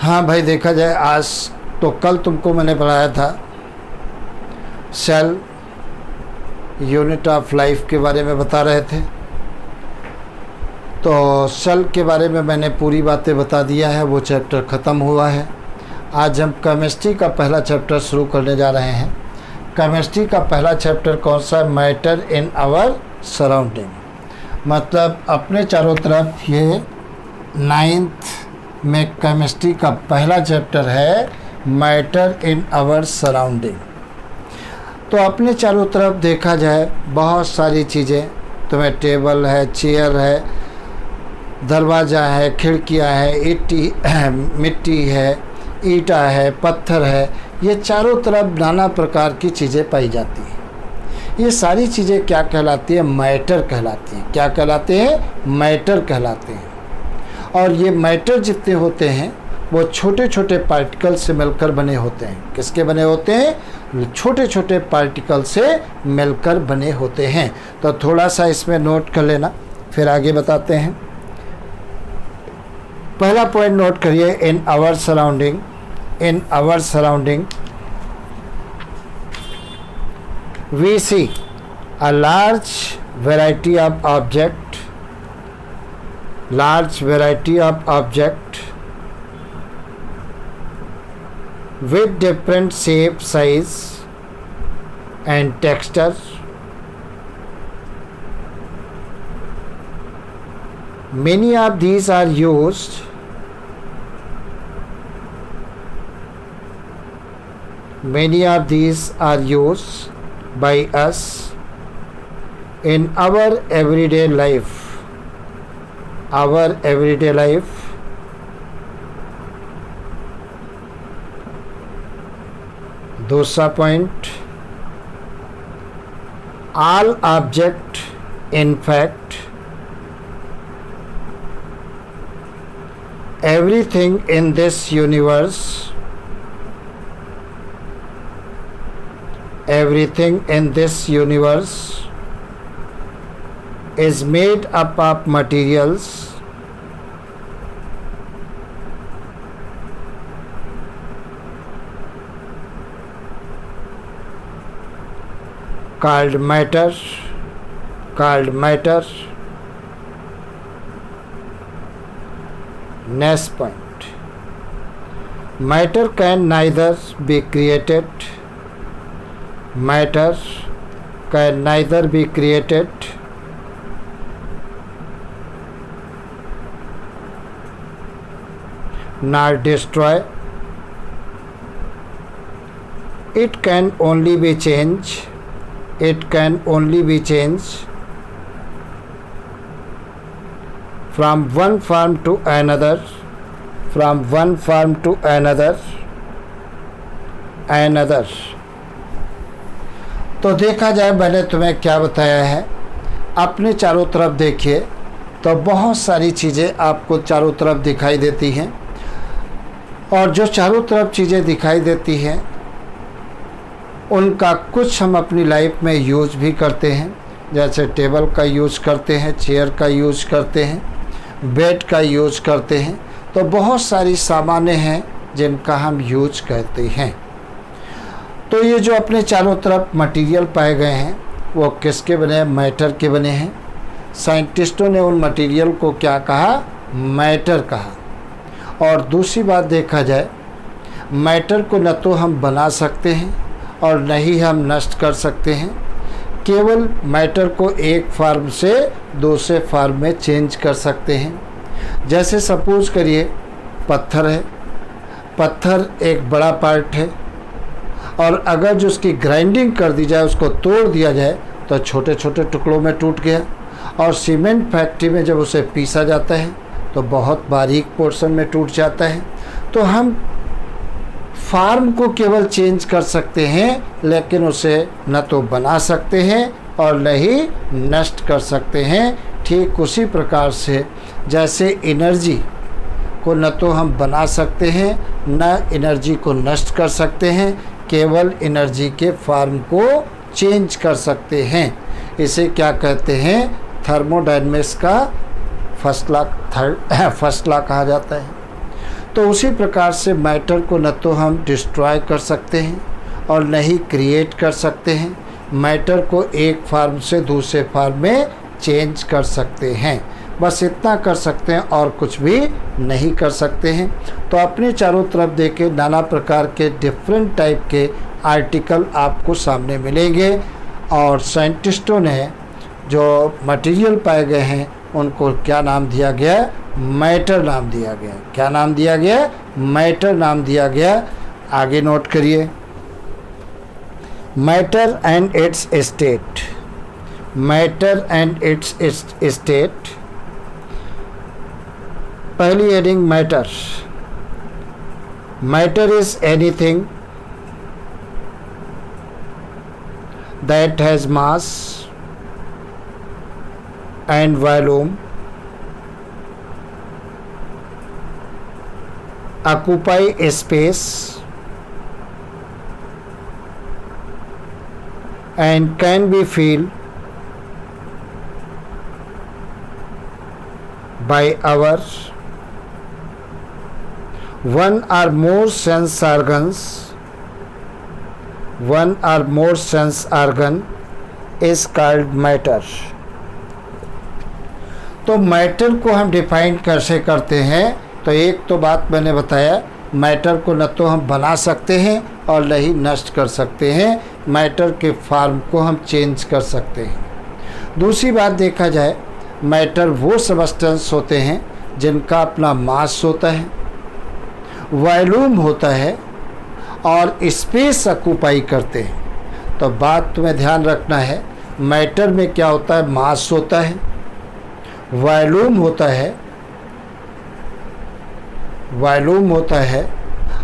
हाँ भाई, देखा जाए आज तो कल तुमको मैंने पढ़ाया था सेल यूनिट ऑफ लाइफ के बारे में बता रहे थे। तो सेल के बारे में मैंने पूरी बातें बता दिया है, वो चैप्टर ख़त्म हुआ है। आज हम केमिस्ट्री का पहला चैप्टर शुरू करने जा रहे हैं। केमिस्ट्री का पहला चैप्टर कौन सा है? मैटर इन आवर सराउंडिंग, मतलब अपने चारों तरफ। ये 9th में केमिस्ट्री का पहला चैप्टर है मैटर इन आवर सराउंडिंग। तो अपने चारों तरफ देखा जाए बहुत सारी चीज़ें, तुम्हें टेबल है, चेयर है, दरवाज़ा है, खिड़कियां है, मिट्टी है, ईंटा है, पत्थर है, ये चारों तरफ नाना प्रकार की चीज़ें पाई जाती हैं। ये सारी चीज़ें क्या कहलाती है? मैटर कहलाती हैं। क्या कहलाते हैं? मैटर कहलाते हैं। और ये मैटर जितने होते हैं वो छोटे छोटे पार्टिकल से मिलकर बने होते हैं। किसके बने होते हैं? छोटे छोटे पार्टिकल से मिलकर बने होते हैं। तो थोड़ा सा इसमें नोट कर लेना, फिर आगे बताते हैं। पहला पॉइंट नोट करिए, in our surrounding. In our surrounding we see a large variety of object, large variety of object with different shape, size and texture. Many of these are used by us in our everyday life. दूसरा point, all object in fact everything in this universe is made up of materials called matter. Next point, matter can neither be created nor destroy. It can only be changed from one form to another. तो देखा जाए मैंने तुम्हें क्या बताया है। अपने चारों तरफ देखिए तो बहुत सारी चीज़ें आपको चारों तरफ दिखाई देती हैं, और जो चारों तरफ चीज़ें दिखाई देती हैं उनका कुछ हम अपनी लाइफ में यूज भी करते हैं। जैसे टेबल का यूज करते हैं, चेयर का यूज करते हैं, बेड का यूज करते हैं। तो बहुत सारी सामानें हैं जिनका हम यूज करते हैं। तो ये जो अपने चारों तरफ मटेरियल पाए गए हैं वो किसके बने हैं? मैटर के बने हैं। साइंटिस्टों ने उन मटेरियल को क्या कहा? मैटर कहा। और दूसरी बात देखा जाए, मैटर को न तो हम बना सकते हैं और न ही हम नष्ट कर सकते हैं। केवल मैटर को एक फॉर्म से दूसरे फॉर्म में चेंज कर सकते हैं। जैसे सपोज करिए पत्थर है, पत्थर एक बड़ा पार्ट है, और अगर जो उसकी ग्राइंडिंग कर दी जाए, उसको तोड़ दिया जाए तो छोटे छोटे टुकड़ों में टूट गया। और सीमेंट फैक्ट्री में जब उसे पीसा जाता है तो बहुत बारीक पोर्शन में टूट जाता है। तो हम फॉर्म को केवल चेंज कर सकते हैं, लेकिन उसे न तो बना सकते हैं और न ही नष्ट कर सकते हैं। ठीक उसी प्रकार से जैसे एनर्जी को न तो हम बना सकते हैं, न एनर्जी को नष्ट कर सकते हैं, केवल एनर्जी के फॉर्म को चेंज कर सकते हैं। इसे क्या कहते हैं? थर्मोडायनेमिक्स का फर्स्ट लॉ कहा जाता है। तो उसी प्रकार से मैटर को न तो हम डिस्ट्रॉय कर सकते हैं और न ही क्रिएट कर सकते हैं। मैटर को एक फॉर्म से दूसरे फॉर्म में चेंज कर सकते हैं, बस इतना कर सकते हैं और कुछ भी नहीं कर सकते हैं। तो अपने चारों तरफ देखें, नाना प्रकार के डिफरेंट टाइप के आर्टिकल आपको सामने मिलेंगे और साइंटिस्टों ने जो मटेरियल पाए गए हैं उनको क्या नाम दिया गया? मैटर नाम दिया गया। क्या नाम दिया गया? मैटर नाम दिया गया। आगे नोट करिए, matter and its state. Matter and its state, पहली heading matter. Matter is anything that has mass and volume, occupy space and can be felt by our one or more sense organs. One or more sense organ is called matter. तो matter को हम define कैसे करते हैं? तो एक तो बात मैंने बताया, मैटर को न तो हम बना सकते हैं और न ही नष्ट कर सकते हैं। मैटर के फॉर्म को हम चेंज कर सकते हैं। दूसरी बात देखा जाए, मैटर वो सबस्टेंस होते हैं जिनका अपना मास होता है, वॉल्यूम होता है और स्पेस ऑक्यूपाई करते हैं। तो बात तुम्हें ध्यान रखना है, मैटर में क्या होता है? मास होता है, वॉल्यूम होता है, वॉल्यूम होता है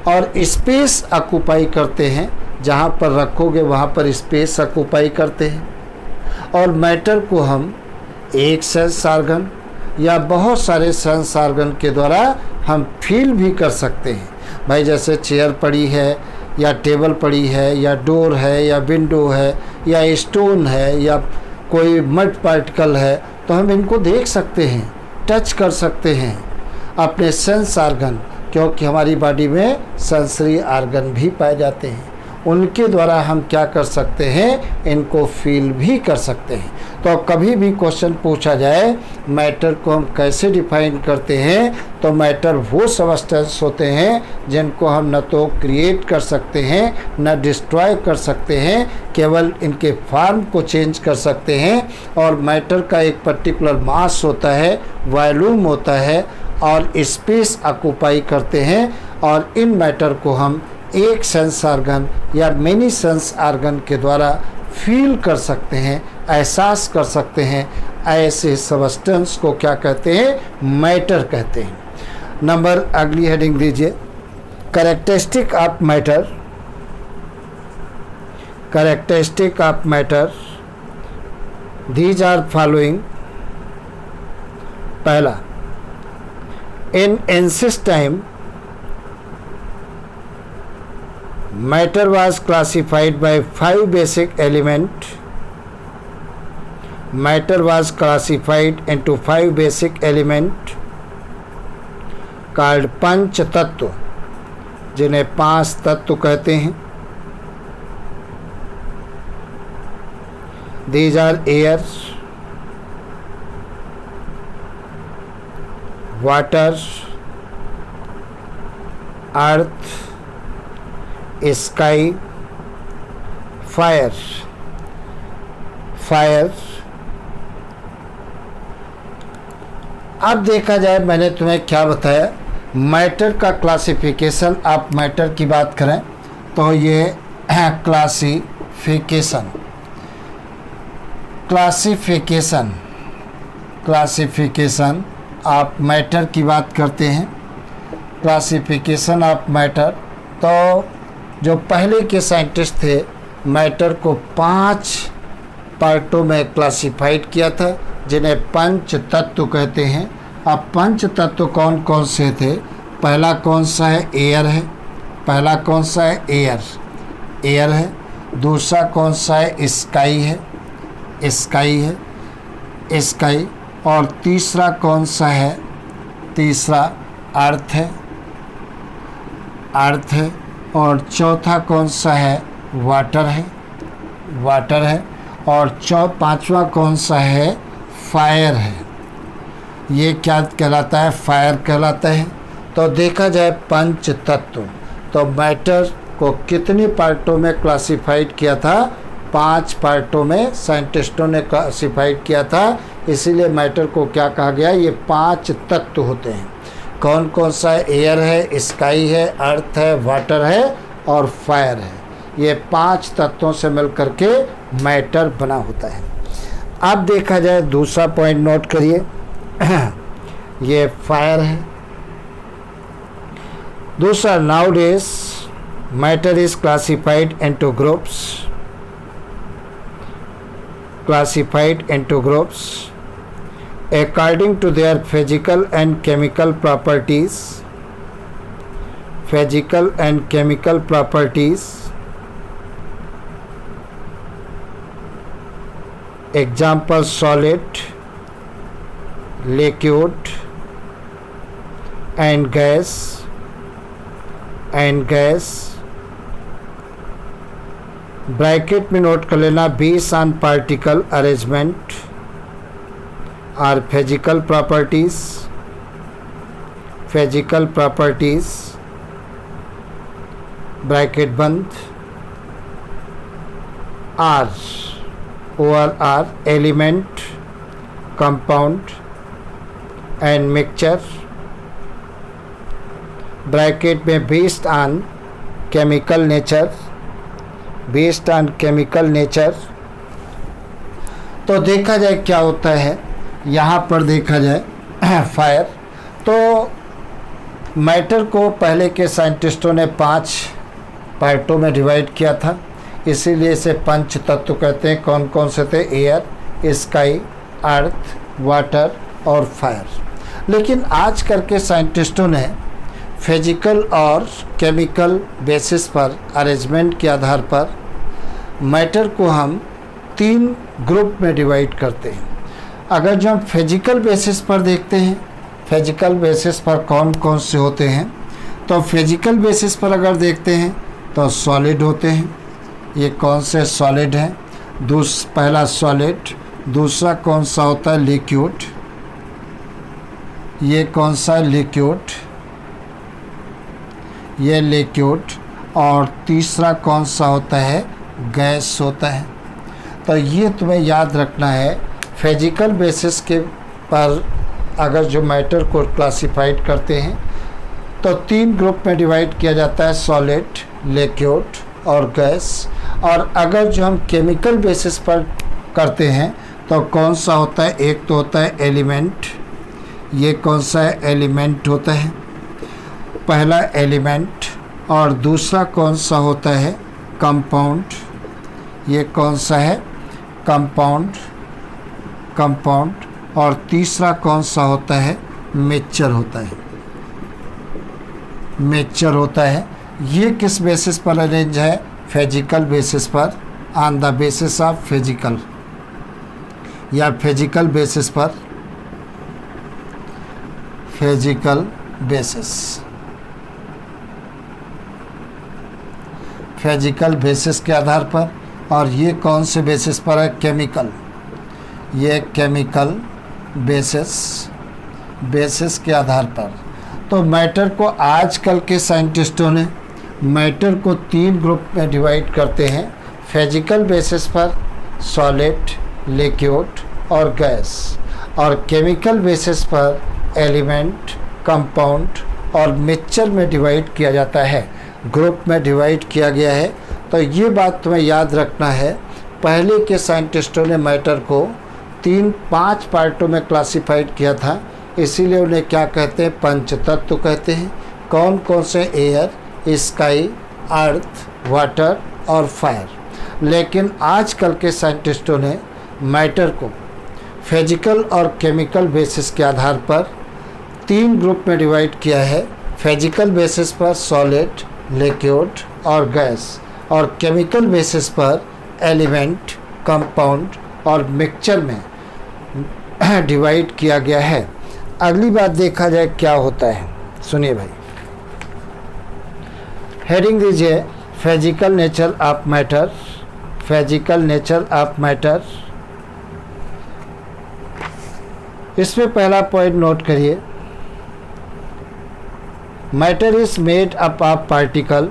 और स्पेस ऑक्यूपाई करते हैं। जहाँ पर रखोगे वहाँ पर स्पेस ऑक्यूपाई करते हैं। और मैटर को हम एक सेंस ऑर्गन या बहुत सारे सेंस ऑर्गन के द्वारा हम फील भी कर सकते हैं। भाई जैसे चेयर पड़ी है या टेबल पड़ी है या डोर है या विंडो है या स्टोन है या कोई मड पार्टिकल है, तो हम इनको देख सकते हैं, टच कर सकते हैं अपने सेंस ऑर्गन, क्योंकि हमारी बॉडी में सेंसरी ऑर्गन भी पाए जाते हैं। उनके द्वारा हम क्या कर सकते हैं? इनको फील भी कर सकते हैं। तो कभी भी क्वेश्चन पूछा जाए मैटर को हम कैसे डिफाइन करते हैं, तो मैटर वो सबस्टेंस होते हैं जिनको हम न तो क्रिएट कर सकते हैं न डिस्ट्रॉय कर सकते हैं, केवल इनके फॉर्म को चेंज कर सकते हैं। और मैटर का एक पर्टिकुलर मास होता है, वॉल्यूम होता है और स्पेस ऑक्यूपाई करते हैं। और इन मैटर को हम एक सेंस ऑर्गन या मेनी सेंस ऑर्गन के द्वारा फील कर सकते हैं, एहसास कर सकते हैं। ऐसे सबस्टेंस को क्या कहते हैं? मैटर कहते हैं। नंबर अगली हेडिंग दीजिए, characteristic of matter. Characteristic of matter, these are following. पहला, in ancient time matter was classified by 5 basic elements. Matter was classified into 5 basic elements called पंच तत्व, जिन्हें 5 तत्व कहते हैं। These are air, water, earth, sky, fire. अब देखा जाए, मैंने तुम्हें क्या बताया, मैटर का क्लासिफिकेशन। आप मैटर की बात करें तो ये है क्लासिफिकेशन आप मैटर की बात करते हैं। क्लासिफिकेशन ऑफ मैटर, तो जो पहले के साइंटिस्ट थे मैटर को 5 पार्टों में क्लासिफाइड किया था, जिन्हें पंच तत्व कहते हैं। अब पंच तत्व कौन कौन से थे? पहला कौन सा है? एयर है। पहला कौन सा है? एयर है। दूसरा कौन सा है? स्काई है। और तीसरा कौन सा है? तीसरा अर्थ है। अर्थ है, और चौथा कौन सा है, वाटर है, वाटर है, और पांचवा कौन सा है, फायर है। ये क्या कहलाता है, फायर कहलाता है। तो देखा जाए पंच तत्व, तो मैटर को कितने पार्टों में क्लासिफाइड किया था, 5 पार्टों में साइंटिस्टों ने क्लासिफाइड किया था। इसीलिए मैटर को क्या कहा गया, ये 5 तत्व होते हैं। कौन कौन सा है, एयर है, स्काई है, अर्थ है, वाटर है और फायर है। ये 5 तत्वों से मिलकर के मैटर बना होता है। अब देखा जाए दूसरा पॉइंट नोट करिए, ये फायर है। दूसरा, nowadays matter is classified into groups, classified into groups according to their physical and chemical properties. Physical and chemical properties. Example: solid, liquid, and gas. Bracket में नोट कर लेना, बेस ऑन पार्टिकल अरेंजमेंट और physical properties, bracket बंद, are element, compound and mixture, bracket में based on chemical nature. तो देखा जाए क्या होता है, यहाँ पर देखा जाए फायर। तो मैटर को पहले के साइंटिस्टों ने 5 पार्टों में डिवाइड किया था, इसीलिए इसे पंच तत्व कहते हैं। कौन कौन से थे, एयर, स्काई, अर्थ, वाटर और फायर। लेकिन आजकल के साइंटिस्टों ने फिजिकल और केमिकल बेसिस पर, अरेंजमेंट के आधार पर मैटर को हम 3 ग्रुप में डिवाइड करते हैं। अगर जो हम फिजिकल बेसिस पर देखते हैं, फिजिकल बेसिस पर कौन कौन से होते हैं, तो फिजिकल बेसिस पर अगर देखते हैं तो सॉलिड होते हैं। ये कौन से सॉलिड हैं, पहला सॉलिड, दूसरा कौन सा होता है, लिक्विड, ये कौन सा लिक्विड, ये लिक्विड, और तीसरा कौन सा होता है, गैस होता है। तो ये तुम्हें याद रखना है, फिजिकल बेसिस के पर अगर जो मैटर को क्लासिफाइड करते हैं तो 3 ग्रुप में डिवाइड किया जाता है, सॉलिड, लिक्विड और गैस। और अगर जो हम केमिकल बेसिस पर करते हैं तो कौन सा होता है, एक तो होता है एलिमेंट, ये कौन सा है, एलिमेंट होता है, पहला एलिमेंट, और दूसरा कौन सा होता है, कंपाउंड, ये कौन सा है, कंपाउंड, और तीसरा कौन सा होता है, मिक्सचर होता है। ये किस बेसिस पर अरेंज है, फिजिकल बेसिस पर, on the basis of physical, या फिजिकल बेसिस पर, फिजिकल बेसिस के आधार पर। और ये कौन से बेसिस पर है, केमिकल, ये केमिकल बेसिस के आधार पर। तो मैटर को आजकल के साइंटिस्टों ने मैटर को 3 ग्रुप में डिवाइड करते हैं, फिजिकल बेसिस पर सॉलिड, लिक्विड और गैस, और केमिकल बेसिस पर एलिमेंट, कंपाउंड और मिक्सचर में डिवाइड किया जाता है, ग्रुप में डिवाइड किया गया है। तो ये बात तुम्हें याद रखना है, पहले के साइंटिस्टों ने मैटर को 5 पार्टों में क्लासिफाइड किया था, इसीलिए उन्हें क्या कहते हैं, पंचतत्व कहते हैं। कौन कौन से, एयर, स्काई, अर्थ, वाटर और फायर। लेकिन आजकल के साइंटिस्टों ने मैटर को फिजिकल और केमिकल बेसिस के आधार पर 3 ग्रुप में डिवाइड किया है, फिजिकल बेसिस पर सॉलिड, लिक्विड और गैस, और केमिकल बेसिस पर एलिमेंट, कंपाउंड और मिक्सचर में डिवाइड किया गया है। अगली बात देखा जाए क्या होता है, सुनिए भाई। हेडिंग दीजिए physical nature of matter, physical nature of matter. इसमें पहला पॉइंट नोट करिए, matter is made up of particle,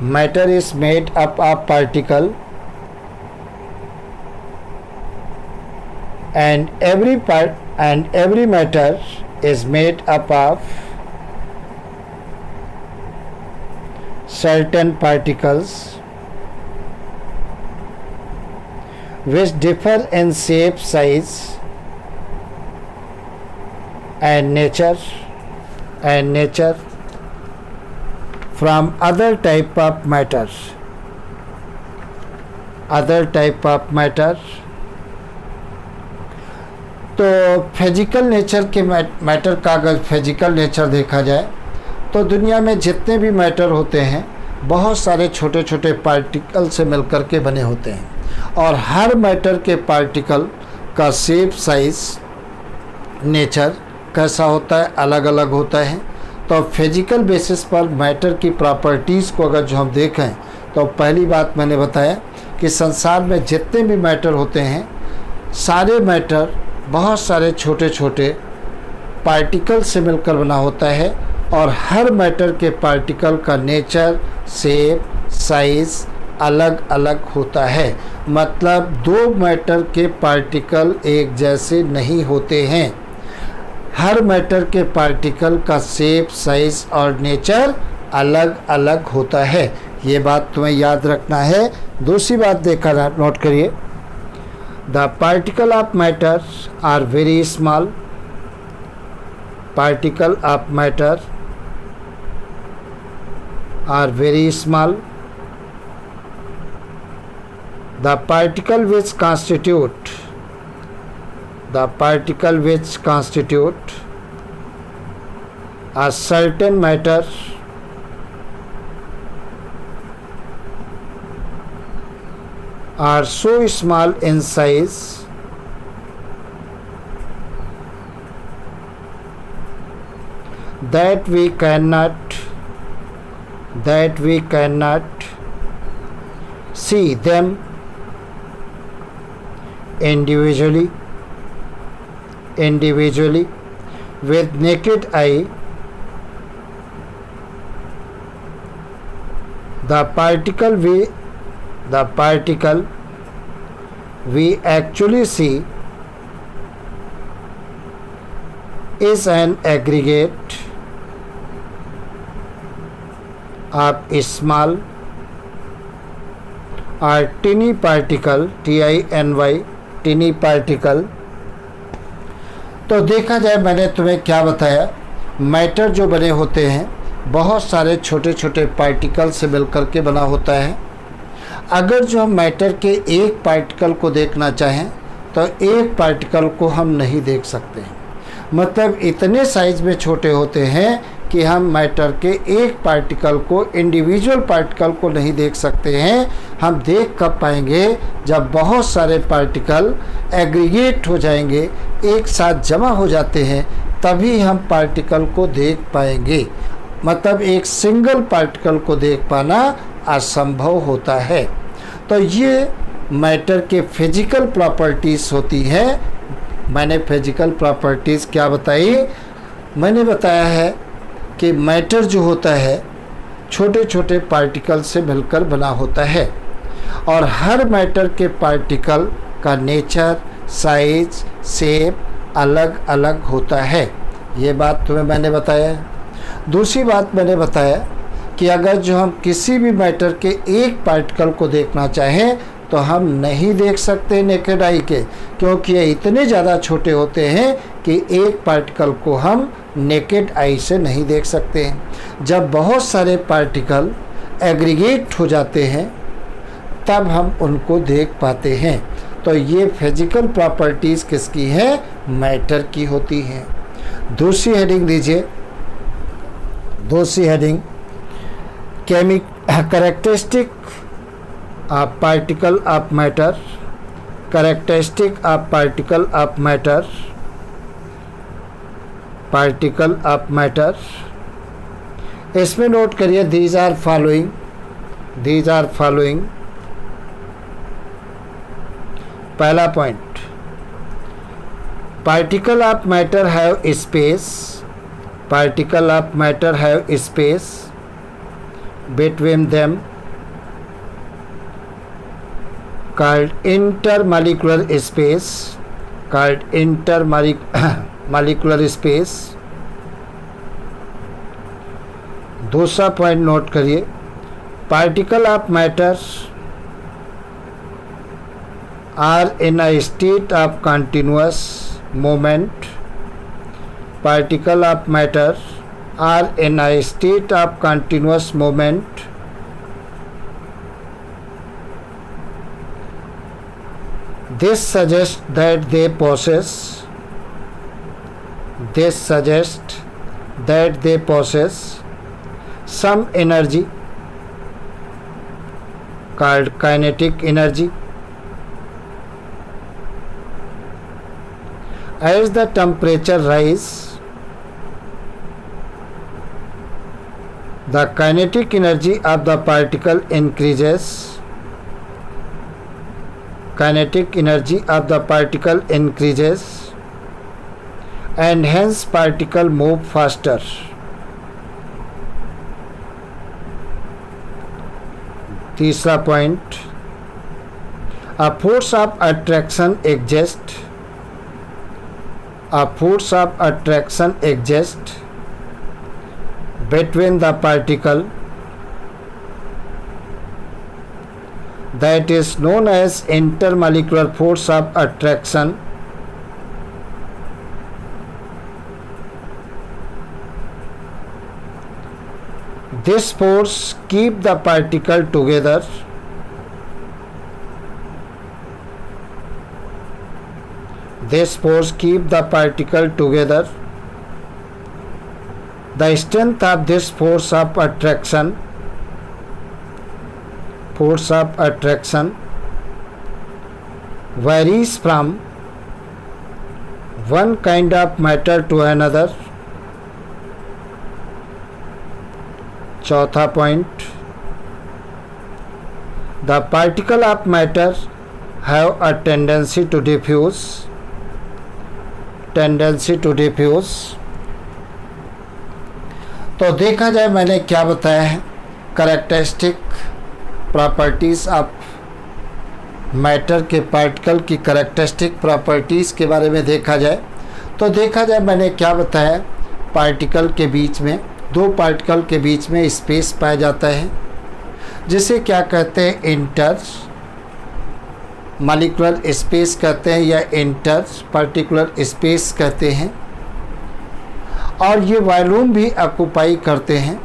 matter is made up of particle and every matter is made up of certain particles which differ in shape, size and nature from other type of matter, other type of matter। तो physical nature के matter का अगर physical nature देखा जाए तो दुनिया में जितने भी मैटर होते हैं बहुत सारे छोटे छोटे पार्टिकल से मिलकर के बने होते हैं, और हर मैटर के पार्टिकल का शेप, साइज, नेचर कैसा होता है, अलग अलग होता है। तो फिजिकल बेसिस पर मैटर की प्रॉपर्टीज़ को अगर जो हम देखें तो पहली बात मैंने बताया कि संसार में जितने भी मैटर होते हैं सारे मैटर बहुत सारे छोटे छोटे पार्टिकल से मिलकर बना होता है, और हर मैटर के पार्टिकल का नेचर, शेप, साइज अलग अलग होता है। मतलब दो मैटर के पार्टिकल एक जैसे नहीं होते हैं, हर मैटर के पार्टिकल का शेप, साइज और नेचर अलग अलग होता है। ये बात तुम्हें याद रखना है। दूसरी बात देखा नोट करिए, the particle of matter are very small, particle of matter are very small, the particle which constitute a certain matter are so small in size that we cannot see them individually with naked eye। The particle we actually see is an aggregate of small or tiny particle, TINY, tiny particle। तो देखा जाए मैंने तुम्हें क्या बताया, matter जो बने होते हैं बहुत सारे छोटे छोटे पार्टिकल से मिलकर के बना होता है। अगर जो हम मैटर के एक पार्टिकल को देखना चाहें तो एक पार्टिकल को हम नहीं देख सकते हैं, मतलब इतने साइज में छोटे होते हैं कि हम मैटर के एक पार्टिकल को, इंडिविजुअल पार्टिकल को नहीं देख सकते हैं। हम देख कब पाएंगे, जब बहुत सारे पार्टिकल एग्रीगेट हो जाएंगे, एक साथ जमा हो जाते हैं, तभी हम पार्टिकल को देख पाएंगे। मतलब एक सिंगल पार्टिकल को देख पाना असंभव होता है। तो ये मैटर के फिजिकल प्रॉपर्टीज़ होती है। मैंने फिजिकल प्रॉपर्टीज़ क्या बताई, मैंने बताया है कि मैटर जो होता है छोटे छोटे पार्टिकल से मिलकर बना होता है, और हर मैटर के पार्टिकल का नेचर, साइज, शेप अलग अलग होता है। ये बात तुम्हें मैंने बताया है। दूसरी बात मैंने बताया कि अगर जो हम किसी भी मैटर के एक पार्टिकल को देखना चाहें तो हम नहीं देख सकते नेकेड आई के, क्योंकि ये इतने ज़्यादा छोटे होते हैं कि एक पार्टिकल को हम नेकेड आई से नहीं देख सकते हैं। जब बहुत सारे पार्टिकल एग्रीगेट हो जाते हैं तब हम उनको देख पाते हैं। तो ये फिजिकल प्रॉपर्टीज़ किसकी है, मैटर की होती हैं। दूसरी हेडिंग दीजिए, दूसरी heading characteristic of particle of matter, characteristic of particle of matter, particle of matter इसमें नोट करिए दीज आर फॉलोइंग पहला point, particle of matter have space between them called intermolecular space। दूसरा पॉइंट नोट करिए, particle of matter are in a state of continuous moment. Particle of matter are in a state of continuous movement। This suggests that they possess some energy called kinetic energy। As the temperature rises, the kinetic energy of the particle increases, and hence particle move faster। तीसरा point, a force of attraction exists between the particle that is known as intermolecular force of attraction। This force keep the particle together The strength of this force of attraction varies from one kind of matter to another। चौथा point, the particle of matter have a tendency to diffuse। तो देखा जाए मैंने क्या बताया है, characteristic properties of matter के particle की कैरेक्टरिस्टिक प्रॉपर्टीज़ के बारे में देखा जाए तो देखा जाए मैंने क्या बताया, पार्टिकल के बीच में, दो पार्टिकल के बीच में स्पेस पाया जाता है जिसे क्या कहते हैं, इंटर मॉलिक्यूलर स्पेस कहते हैं या इंटर पार्टिकुलर स्पेस कहते हैं। और ये वॉल्यूम भी ऑक्यूपाई करते हैं।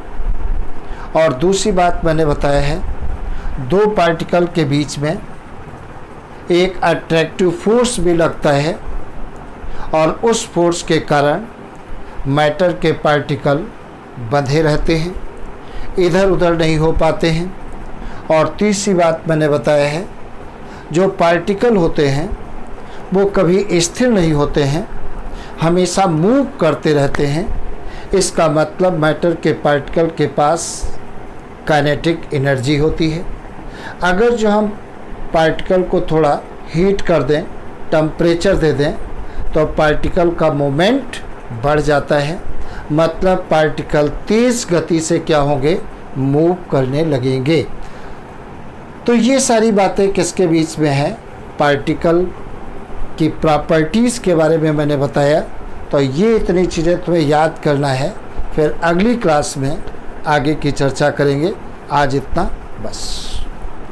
और दूसरी बात मैंने बताया है, दो पार्टिकल के बीच में एक अट्रैक्टिव फोर्स भी लगता है और उस फोर्स के कारण मैटर के पार्टिकल बंधे रहते हैं, इधर उधर नहीं हो पाते हैं। और तीसरी बात मैंने बताया है, जो पार्टिकल होते हैं वो कभी स्थिर नहीं होते हैं, हमेशा मूव करते रहते हैं। इसका मतलब मैटर के पार्टिकल के पास काइनेटिक एनर्जी होती है। अगर जो हम पार्टिकल को थोड़ा हीट कर दें, टेम्परेचर दे दें, तो पार्टिकल का मोमेंट बढ़ जाता है, मतलब पार्टिकल तेज़ गति से क्या होंगे, मूव करने लगेंगे। तो ये सारी बातें किसके बीच में है, पार्टिकल की प्रॉपर्टीज़ के बारे में मैंने बताया। तो ये इतनी चीज़ें तुम्हें याद करना है, फिर अगली क्लास में आगे की चर्चा करेंगे। आज इतना बस।